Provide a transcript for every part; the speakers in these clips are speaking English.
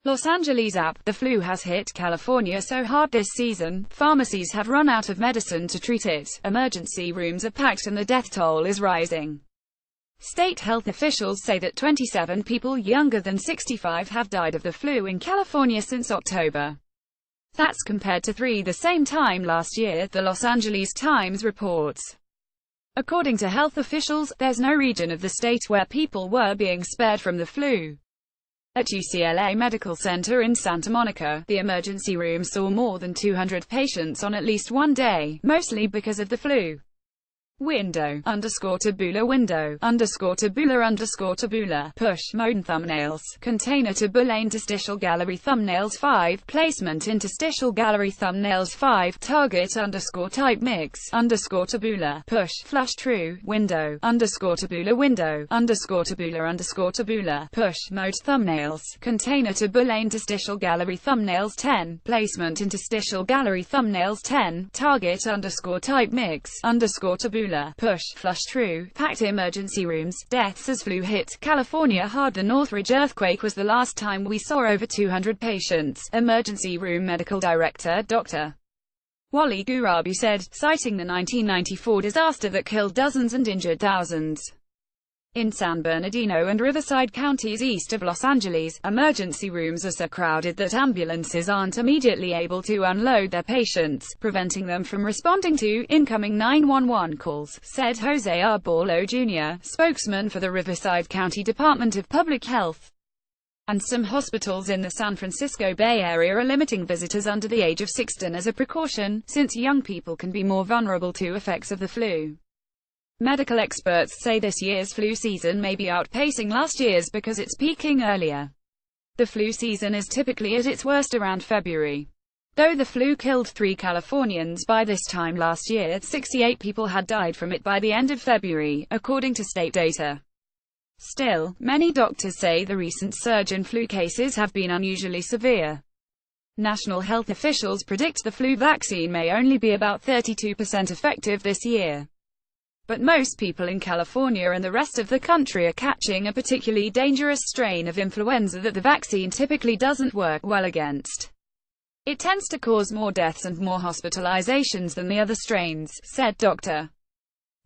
Los Angeles app. The flu has hit California so hard this season, pharmacies have run out of medicine to treat it, emergency rooms are packed and the death toll is rising. State health officials say that 27 people younger than 65 have died of the flu in California since October. That's compared to 3 the same time last year, the Los Angeles Times reports. According to health officials, there's no region of the state where people were being spared from the flu. At UCLA Medical Center in Santa Monica, the emergency room saw more than 200 patients on at least one day, mostly because of the flu. Window _tabula window _tabula push mode thumbnails container tabula interstitial gallery thumbnails 5 placement interstitial gallery thumbnails 5 target _type mix _tabula push flush true window _tabula window _tabula push mode thumbnails container tabula interstitial gallery thumbnails 10 placement interstitial gallery thumbnails 10 target _type mix _tabula push flush true packed emergency rooms deaths as flu hit California hard. The Northridge earthquake was the last time we saw over 200 patients, emergency room medical director Dr. Wally Gurabi said, citing the 1994 disaster that killed dozens and injured thousands. In San Bernardino and Riverside counties east of Los Angeles, emergency rooms are so crowded that ambulances aren't immediately able to unload their patients, preventing them from responding to incoming 911 calls, said Jose Arbollo Jr., spokesman for the Riverside County Department of Public Health. And some hospitals in the San Francisco Bay Area are limiting visitors under the age of 16 as a precaution, since young people can be more vulnerable to effects of the flu. Medical experts say this year's flu season may be outpacing last year's because it's peaking earlier. The flu season is typically at its worst around February. Though the flu killed 3 Californians by this time last year, 68 people had died from it by the end of February, according to state data. Still, many doctors say the recent surge in flu cases have been unusually severe. National health officials predict the flu vaccine may only be about 32% effective this year. But most people in California and the rest of the country are catching a particularly dangerous strain of influenza that the vaccine typically doesn't work well against. It tends to cause more deaths and more hospitalizations than the other strains, said Dr.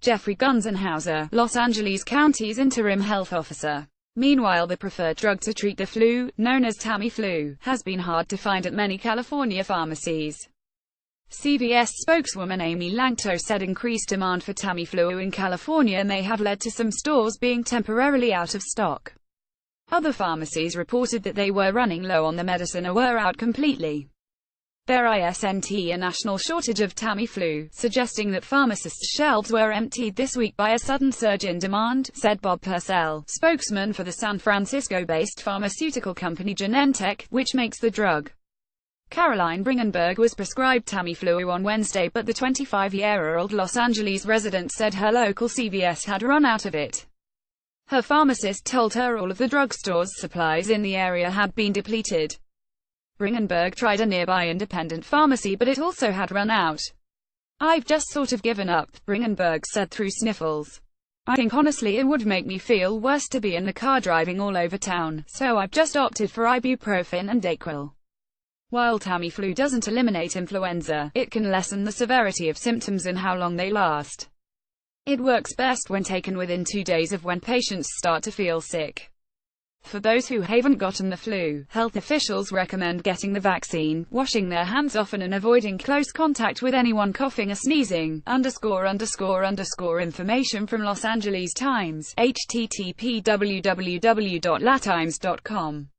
Jeffrey Gunzenhauser, Los Angeles County's interim health officer. Meanwhile, the preferred drug to treat the flu, known as Tamiflu, has been hard to find at many California pharmacies. CVS spokeswoman Amy Langto said increased demand for Tamiflu in California may have led to some stores being temporarily out of stock. Other pharmacies reported that they were running low on the medicine or were out completely. There isn't a national shortage of Tamiflu, suggesting that pharmacists' shelves were emptied this week by a sudden surge in demand, said Bob Purcell, spokesman for the San Francisco-based pharmaceutical company Genentech, which makes the drug. Caroline Bringenberg was prescribed Tamiflu on Wednesday, but the 25-year-old Los Angeles resident said her local CVS had run out of it. Her pharmacist told her all of the drugstore's supplies in the area had been depleted. Bringenberg tried a nearby independent pharmacy, but it also had run out. "I've just sort of given up," Bringenberg said through sniffles. "I think honestly it would make me feel worse to be in the car driving all over town, so I've just opted for ibuprofen and Dayquil." While Tamiflu doesn't eliminate influenza, it can lessen the severity of symptoms and how long they last. It works best when taken within 2 days of when patients start to feel sick. For those who haven't gotten the flu, health officials recommend getting the vaccine, washing their hands often and avoiding close contact with anyone coughing or sneezing. Information from Los Angeles Times, http://www.latimes.com